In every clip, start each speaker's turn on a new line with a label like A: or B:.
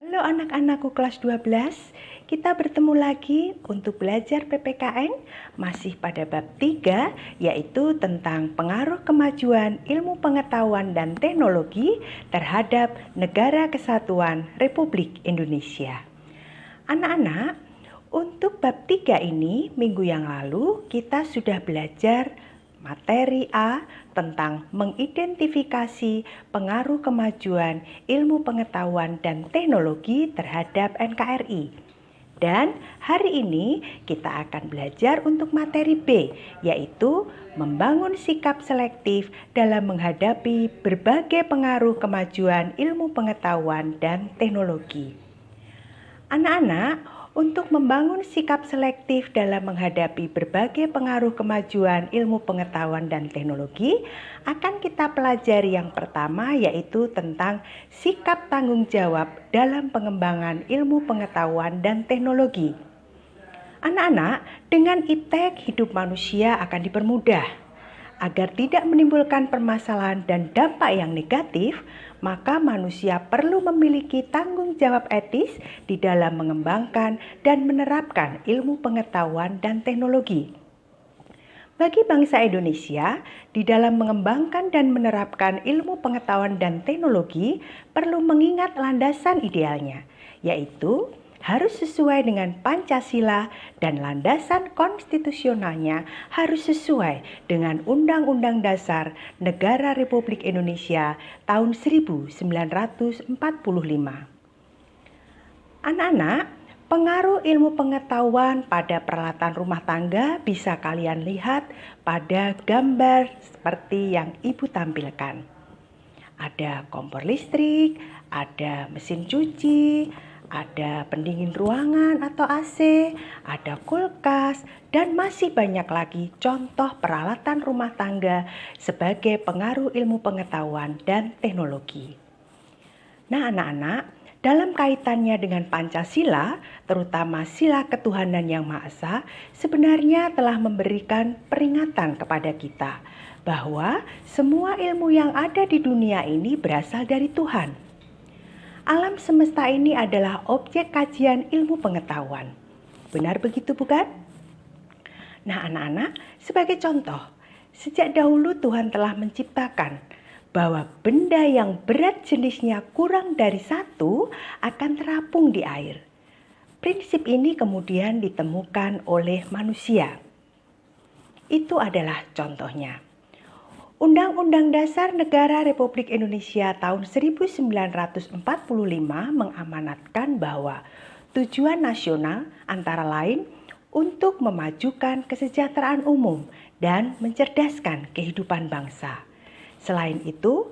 A: Halo anak-anakku kelas 12, kita bertemu lagi untuk belajar PPKN masih pada bab 3 yaitu tentang pengaruh kemajuan ilmu pengetahuan dan teknologi terhadap Negara Kesatuan Republik Indonesia. Anak-anak, untuk bab 3 ini minggu yang lalu kita sudah belajar materi A tentang mengidentifikasi pengaruh kemajuan ilmu pengetahuan dan teknologi terhadap NKRI. Dan hari ini kita akan belajar untuk materi B, yaitu membangun sikap selektif dalam menghadapi berbagai pengaruh kemajuan ilmu pengetahuan dan teknologi. Anak-anak, untuk membangun sikap selektif dalam menghadapi berbagai pengaruh kemajuan ilmu pengetahuan dan teknologi, akan kita pelajari yang pertama yaitu tentang sikap tanggung jawab dalam pengembangan ilmu pengetahuan dan teknologi. Anak-anak, dengan iptek hidup manusia akan dipermudah. Agar tidak menimbulkan permasalahan dan dampak yang negatif, maka manusia perlu memiliki tanggung jawab etis di dalam mengembangkan dan menerapkan ilmu pengetahuan dan teknologi. Bagi bangsa Indonesia, di dalam mengembangkan dan menerapkan ilmu pengetahuan dan teknologi perlu mengingat landasan idealnya, yaitu harus sesuai dengan Pancasila dan landasan konstitusionalnya harus sesuai dengan Undang-Undang Dasar Negara Republik Indonesia tahun 1945. Anak-anak, pengaruh ilmu pengetahuan pada peralatan rumah tangga bisa kalian lihat pada gambar seperti yang Ibu tampilkan. Ada kompor listrik, ada mesin cuci, ada pendingin ruangan atau AC, ada kulkas, dan masih banyak lagi contoh peralatan rumah tangga sebagai pengaruh ilmu pengetahuan dan teknologi. Nah anak-anak, dalam kaitannya dengan Pancasila, terutama sila ketuhanan yang Maha Esa, sebenarnya telah memberikan peringatan kepada kita bahwa semua ilmu yang ada di dunia ini berasal dari Tuhan. Alam semesta ini adalah objek kajian ilmu pengetahuan. Benar begitu bukan? Nah anak-anak, sebagai contoh, sejak dahulu Tuhan telah menciptakan bahwa benda yang berat jenisnya kurang dari 1 akan terapung di air. Prinsip ini kemudian ditemukan oleh manusia. Itu adalah contohnya. Undang-Undang Dasar Negara Republik Indonesia tahun 1945 mengamanatkan bahwa tujuan nasional antara lain untuk memajukan kesejahteraan umum dan mencerdaskan kehidupan bangsa. Selain itu,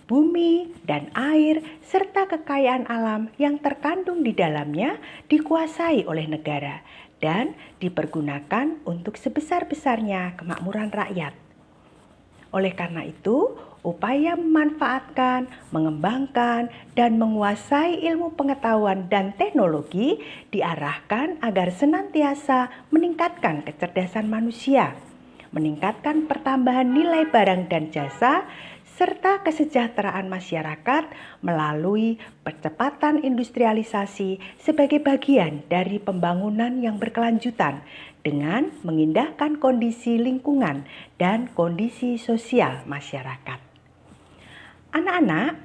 A: bumi dan air serta kekayaan alam yang terkandung di dalamnya dikuasai oleh negara dan dipergunakan untuk sebesar-besarnya kemakmuran rakyat. Oleh karena itu, upaya memanfaatkan, mengembangkan, dan menguasai ilmu pengetahuan dan teknologi diarahkan agar senantiasa meningkatkan kecerdasan manusia, meningkatkan pertambahan nilai barang dan jasa, serta kesejahteraan masyarakat melalui percepatan industrialisasi sebagai bagian dari pembangunan yang berkelanjutan dengan mengindahkan kondisi lingkungan dan kondisi sosial masyarakat. Anak-anak,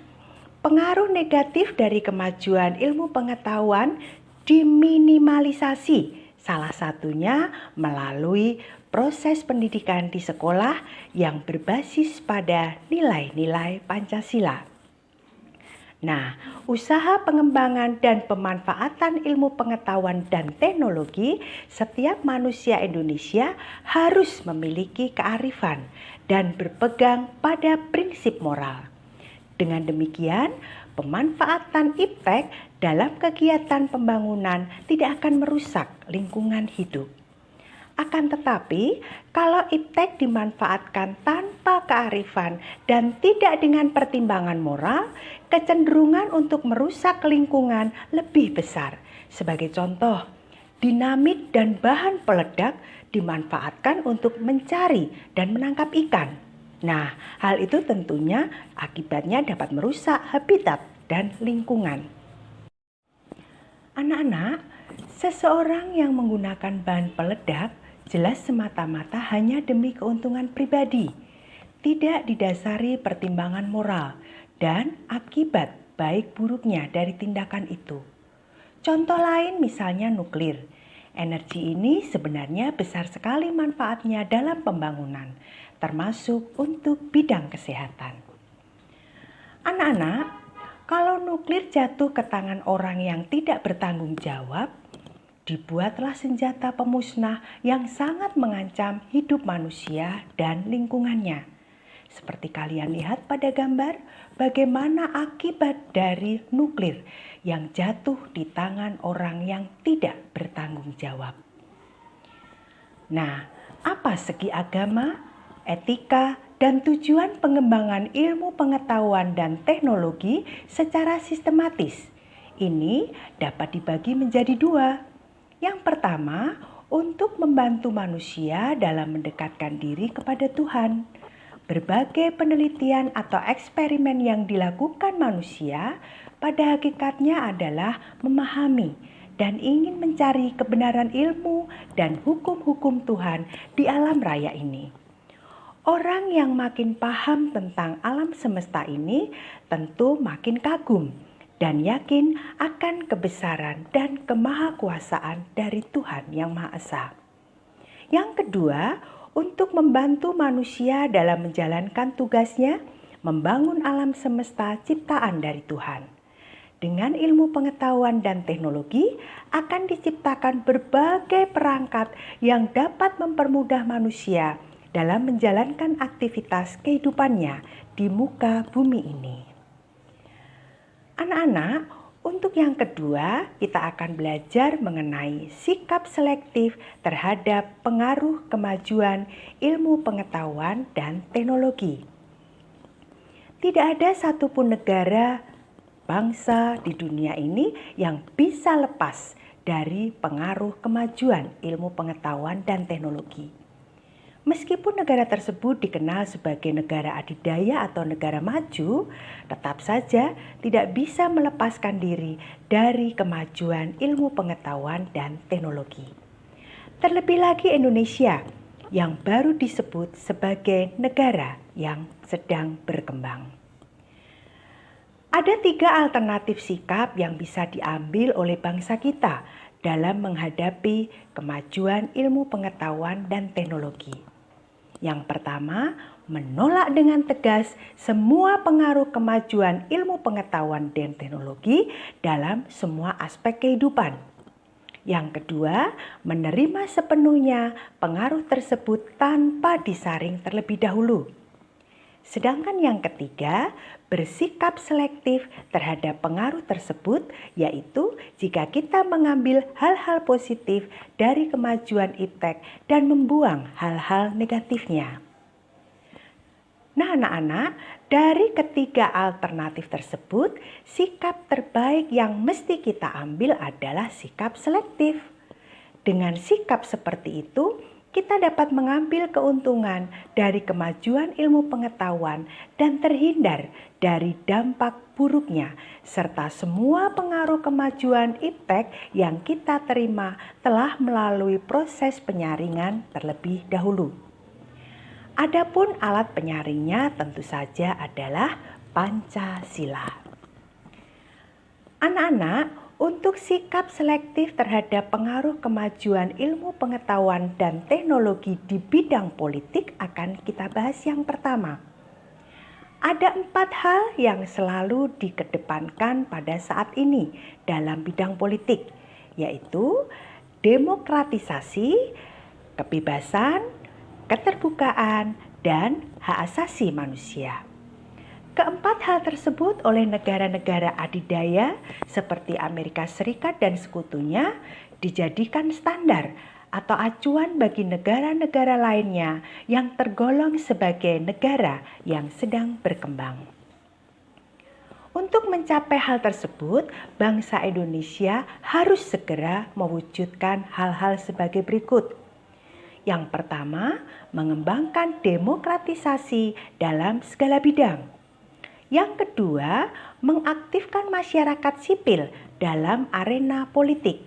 A: pengaruh negatif dari kemajuan ilmu pengetahuan diminimalisasi, salah satunya melalui proses pendidikan di sekolah yang berbasis pada nilai-nilai Pancasila. Nah, usaha pengembangan dan pemanfaatan ilmu pengetahuan dan teknologi setiap manusia Indonesia harus memiliki kearifan dan berpegang pada prinsip moral. Dengan demikian, pemanfaatan iptek dalam kegiatan pembangunan tidak akan merusak lingkungan hidup. Akan tetapi, kalau iptek dimanfaatkan tanpa kearifan dan tidak dengan pertimbangan moral, kecenderungan untuk merusak lingkungan lebih besar. Sebagai contoh, dinamit dan bahan peledak dimanfaatkan untuk mencari dan menangkap ikan. Nah, hal itu tentunya akibatnya dapat merusak habitat dan lingkungan. Anak-anak, seseorang yang menggunakan bahan peledak jelas semata-mata hanya demi keuntungan pribadi, tidak didasari pertimbangan moral dan akibat baik buruknya dari tindakan itu. Contoh lain misalnya nuklir. Energi ini sebenarnya besar sekali manfaatnya dalam pembangunan, termasuk untuk bidang kesehatan. Anak-anak, kalau nuklir jatuh ke tangan orang yang tidak bertanggung jawab, dibuatlah senjata pemusnah yang sangat mengancam hidup manusia dan lingkungannya. Seperti kalian lihat pada gambar, bagaimana akibat dari nuklir yang jatuh di tangan orang yang tidak bertanggung jawab. Nah, apa segi agama, etika, dan tujuan pengembangan ilmu pengetahuan dan teknologi secara sistematis? Ini dapat dibagi menjadi dua. Yang pertama, untuk membantu manusia dalam mendekatkan diri kepada Tuhan. Berbagai penelitian atau eksperimen yang dilakukan manusia pada hakikatnya adalah memahami dan ingin mencari kebenaran ilmu dan hukum-hukum Tuhan di alam raya ini. Orang yang makin paham tentang alam semesta ini tentu makin kagum dan yakin akan kebesaran dan kemahakuasaan dari Tuhan Yang Maha Esa. Yang kedua, untuk membantu manusia dalam menjalankan tugasnya, membangun alam semesta ciptaan dari Tuhan. Dengan ilmu pengetahuan dan teknologi akan diciptakan berbagai perangkat yang dapat mempermudah manusia dalam menjalankan aktivitas kehidupannya di muka bumi ini. Anak-anak, untuk yang kedua, kita akan belajar mengenai sikap selektif terhadap pengaruh kemajuan ilmu pengetahuan dan teknologi. Tidak ada satupun negara, bangsa di dunia ini yang bisa lepas dari pengaruh kemajuan ilmu pengetahuan dan teknologi. Meskipun negara tersebut dikenal sebagai negara adidaya atau negara maju, tetap saja tidak bisa melepaskan diri dari kemajuan ilmu pengetahuan dan teknologi. Terlebih lagi Indonesia yang baru disebut sebagai negara yang sedang berkembang. Ada 3 alternatif sikap yang bisa diambil oleh bangsa kita dalam menghadapi kemajuan ilmu pengetahuan dan teknologi. Yang pertama, menolak dengan tegas semua pengaruh kemajuan ilmu pengetahuan dan teknologi dalam semua aspek kehidupan. Yang kedua, menerima sepenuhnya pengaruh tersebut tanpa disaring terlebih dahulu. Sedangkan yang ketiga, bersikap selektif terhadap pengaruh tersebut, yaitu jika kita mengambil hal-hal positif dari kemajuan iptek dan membuang hal-hal negatifnya. Nah anak-anak, dari ketiga alternatif tersebut, sikap terbaik yang mesti kita ambil adalah sikap selektif. Dengan sikap seperti itu, kita dapat mengambil keuntungan dari kemajuan ilmu pengetahuan dan terhindar dari dampak buruknya, serta semua pengaruh kemajuan iptek yang kita terima telah melalui proses penyaringan terlebih dahulu. Adapun alat penyaringnya tentu saja adalah Pancasila. Anak-anak, untuk sikap selektif terhadap pengaruh kemajuan ilmu pengetahuan dan teknologi di bidang politik akan kita bahas yang pertama. Ada 4 hal yang selalu dikedepankan pada saat ini dalam bidang politik, yaitu demokratisasi, kebebasan, keterbukaan, dan hak asasi manusia. Keempat hal tersebut oleh negara-negara adidaya seperti Amerika Serikat dan sekutunya dijadikan standar atau acuan bagi negara-negara lainnya yang tergolong sebagai negara yang sedang berkembang. Untuk mencapai hal tersebut, bangsa Indonesia harus segera mewujudkan hal-hal sebagai berikut. Yang pertama, mengembangkan demokratisasi dalam segala bidang. Yang kedua, mengaktifkan masyarakat sipil dalam arena politik.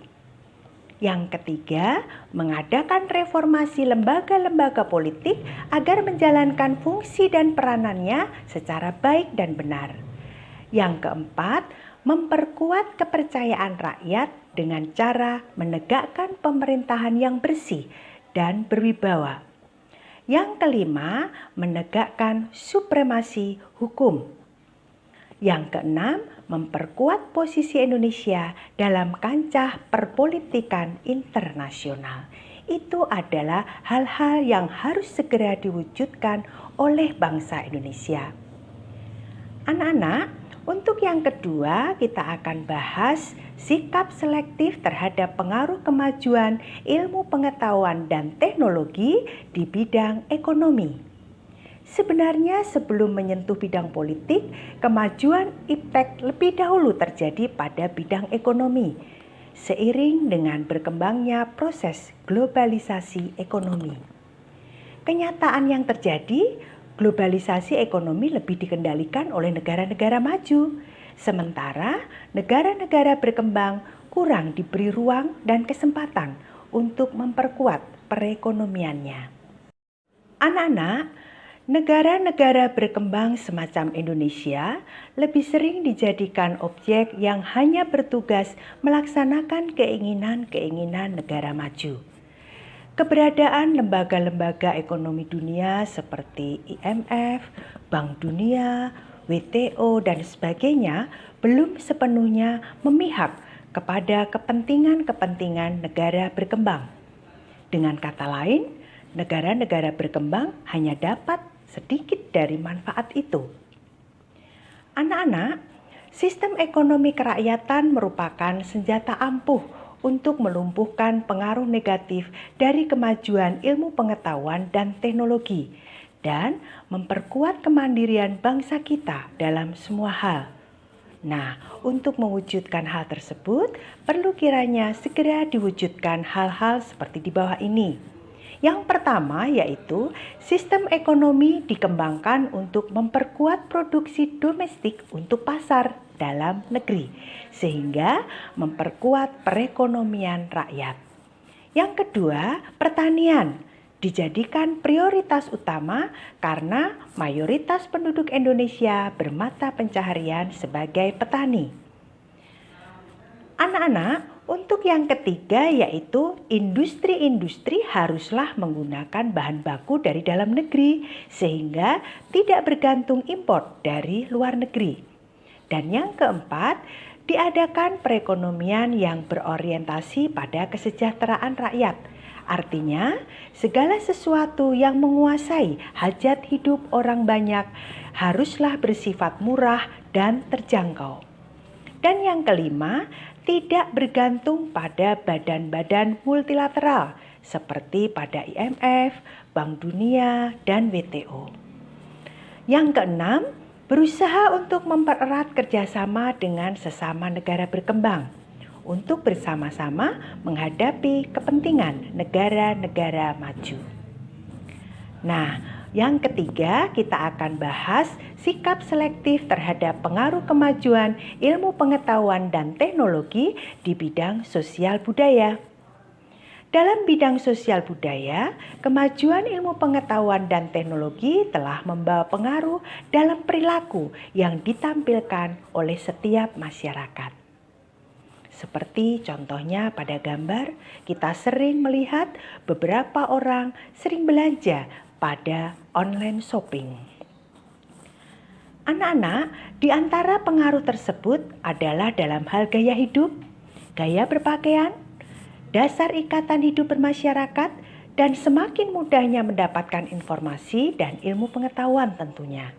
A: Yang ketiga, mengadakan reformasi lembaga-lembaga politik agar menjalankan fungsi dan peranannya secara baik dan benar. Yang keempat, memperkuat kepercayaan rakyat dengan cara menegakkan pemerintahan yang bersih dan berwibawa. Yang kelima, menegakkan supremasi hukum. Yang keenam, memperkuat posisi Indonesia dalam kancah perpolitikan internasional. Itu adalah hal-hal yang harus segera diwujudkan oleh bangsa Indonesia. Anak-anak, untuk yang kedua kita akan bahas sikap selektif terhadap pengaruh kemajuan ilmu pengetahuan dan teknologi di bidang ekonomi. Sebenarnya sebelum menyentuh bidang politik, kemajuan iptek lebih dahulu terjadi pada bidang ekonomi, seiring dengan berkembangnya proses globalisasi ekonomi. Kenyataan yang terjadi, globalisasi ekonomi lebih dikendalikan oleh negara-negara maju, sementara negara-negara berkembang kurang diberi ruang dan kesempatan untuk memperkuat perekonomiannya. Anak-anak, negara-negara berkembang semacam Indonesia lebih sering dijadikan objek yang hanya bertugas melaksanakan keinginan-keinginan negara maju. Keberadaan lembaga-lembaga ekonomi dunia seperti IMF, Bank Dunia, WTO, dan sebagainya belum sepenuhnya memihak kepada kepentingan-kepentingan negara berkembang. Dengan kata lain, negara-negara berkembang hanya dapat sedikit dari manfaat itu. Anak-anak, sistem ekonomi kerakyatan merupakan senjata ampuh untuk melumpuhkan pengaruh negatif dari kemajuan ilmu pengetahuan dan teknologi dan memperkuat kemandirian bangsa kita dalam semua hal. Nah, untuk mewujudkan hal tersebut, perlu kiranya segera diwujudkan hal-hal seperti di bawah ini. Yang pertama yaitu sistem ekonomi dikembangkan untuk memperkuat produksi domestik untuk pasar dalam negeri, sehingga memperkuat perekonomian rakyat. Yang kedua, pertanian dijadikan prioritas utama karena mayoritas penduduk Indonesia bermata pencaharian sebagai petani. Anak-anak, untuk yang ketiga yaitu industri-industri haruslah menggunakan bahan baku dari dalam negeri sehingga tidak bergantung impor dari luar negeri. Dan yang keempat, diadakan perekonomian yang berorientasi pada kesejahteraan rakyat. Artinya, segala sesuatu yang menguasai hajat hidup orang banyak haruslah bersifat murah dan terjangkau. Dan yang kelima, tidak bergantung pada badan-badan multilateral seperti pada IMF, Bank Dunia, dan WTO. Yang keenam, berusaha untuk mempererat kerjasama dengan sesama negara berkembang untuk bersama-sama menghadapi kepentingan negara-negara maju. Nah, yang ketiga, kita akan bahas sikap selektif terhadap pengaruh kemajuan ilmu pengetahuan dan teknologi di bidang sosial budaya. Dalam bidang sosial budaya, kemajuan ilmu pengetahuan dan teknologi telah membawa pengaruh dalam perilaku yang ditampilkan oleh setiap masyarakat. Seperti contohnya pada gambar, kita sering melihat beberapa orang sering belanja pada online shopping. Anak-anak, di antara pengaruh tersebut adalah dalam hal gaya hidup, gaya berpakaian, dasar ikatan hidup bermasyarakat, dan semakin mudahnya mendapatkan informasi dan ilmu pengetahuan tentunya.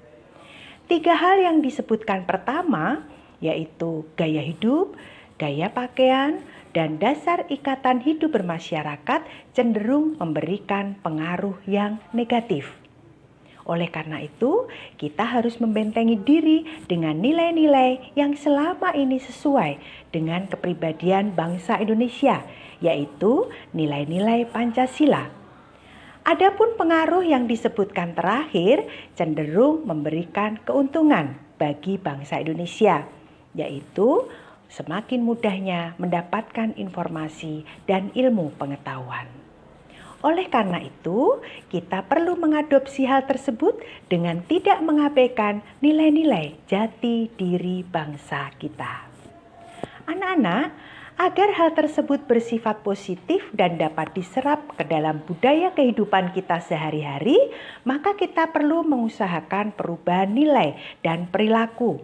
A: 3 hal yang disebutkan pertama yaitu gaya hidup, gaya pakaian, dan dasar ikatan hidup bermasyarakat cenderung memberikan pengaruh yang negatif. Oleh karena itu, kita harus membentengi diri dengan nilai-nilai yang selama ini sesuai dengan kepribadian bangsa Indonesia, yaitu nilai-nilai Pancasila. Adapun pengaruh yang disebutkan terakhir cenderung memberikan keuntungan, bagi bangsa Indonesia, yaitu semakin mudahnya mendapatkan informasi dan ilmu pengetahuan. Oleh karena itu, kita perlu mengadopsi hal tersebut dengan tidak mengabaikan nilai-nilai jati diri bangsa kita. Anak-anak, agar hal tersebut bersifat positif dan dapat diserap ke dalam budaya kehidupan kita sehari-hari, maka kita perlu mengusahakan perubahan nilai dan perilaku.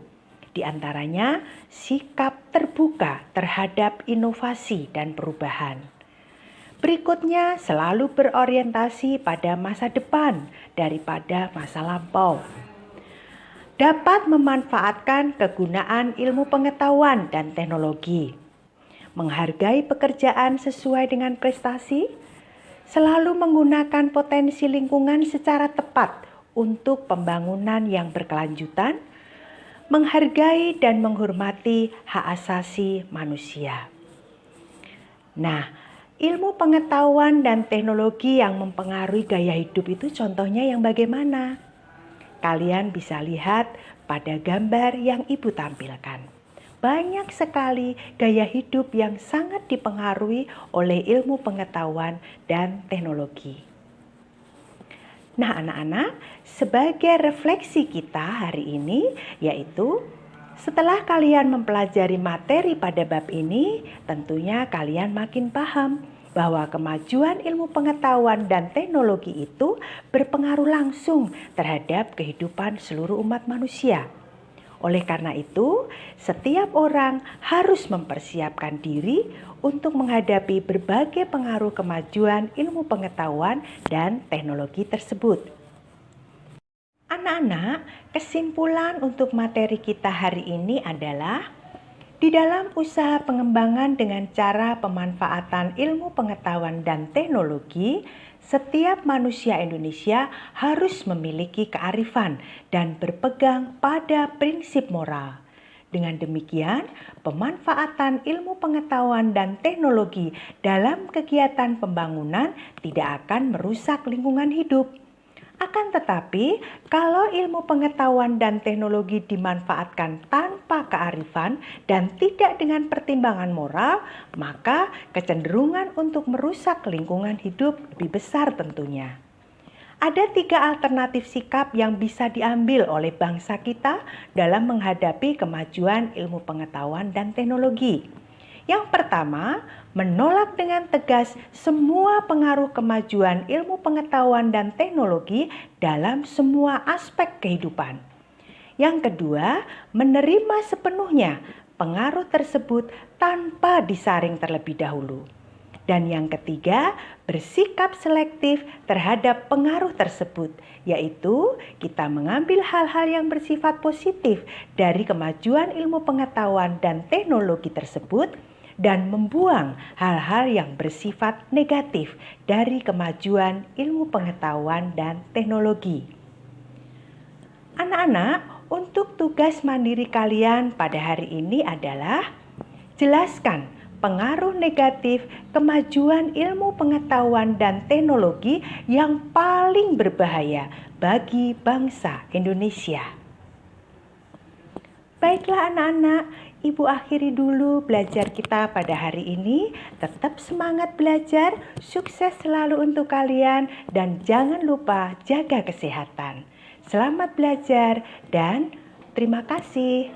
A: Di antaranya, sikap terbuka terhadap inovasi dan perubahan. Berikutnya, selalu berorientasi pada masa depan daripada masa lampau. Dapat memanfaatkan kegunaan ilmu pengetahuan dan teknologi. Menghargai pekerjaan sesuai dengan prestasi. Selalu menggunakan potensi lingkungan secara tepat untuk pembangunan yang berkelanjutan. Menghargai dan menghormati hak asasi manusia. Nah, ilmu pengetahuan dan teknologi yang mempengaruhi gaya hidup itu contohnya yang bagaimana? Kalian bisa lihat pada gambar yang Ibu tampilkan. Banyak sekali gaya hidup yang sangat dipengaruhi oleh ilmu pengetahuan dan teknologi. Nah, anak-anak, sebagai refleksi kita hari ini yaitu setelah kalian mempelajari materi pada bab ini, tentunya kalian makin paham bahwa kemajuan ilmu pengetahuan dan teknologi itu berpengaruh langsung terhadap kehidupan seluruh umat manusia. Oleh karena itu, setiap orang harus mempersiapkan diri untuk menghadapi berbagai pengaruh kemajuan ilmu pengetahuan dan teknologi tersebut. Anak-anak, kesimpulan untuk materi kita hari ini adalah di dalam usaha pengembangan dengan cara pemanfaatan ilmu pengetahuan dan teknologi, setiap manusia Indonesia harus memiliki kearifan dan berpegang pada prinsip moral. Dengan demikian, pemanfaatan ilmu pengetahuan dan teknologi dalam kegiatan pembangunan tidak akan merusak lingkungan hidup. Akan tetapi, kalau ilmu pengetahuan dan teknologi dimanfaatkan tanpa kearifan dan tidak dengan pertimbangan moral, maka kecenderungan untuk merusak lingkungan hidup lebih besar tentunya. Ada 3 alternatif sikap yang bisa diambil oleh bangsa kita dalam menghadapi kemajuan ilmu pengetahuan dan teknologi. Yang pertama, menolak dengan tegas semua pengaruh kemajuan ilmu pengetahuan dan teknologi dalam semua aspek kehidupan. Yang kedua, menerima sepenuhnya pengaruh tersebut tanpa disaring terlebih dahulu. Dan yang ketiga, bersikap selektif terhadap pengaruh tersebut, yaitu kita mengambil hal-hal yang bersifat positif dari kemajuan ilmu pengetahuan dan teknologi tersebut dan membuang hal-hal yang bersifat negatif dari kemajuan ilmu pengetahuan dan teknologi. Anak-anak, untuk tugas mandiri kalian pada hari ini adalah jelaskan pengaruh negatif kemajuan ilmu pengetahuan dan teknologi yang paling berbahaya bagi bangsa Indonesia. Baiklah anak-anak, Ibu akhiri dulu belajar kita pada hari ini. Tetap semangat belajar, sukses selalu untuk kalian, dan jangan lupa jaga kesehatan. Selamat belajar dan terima kasih.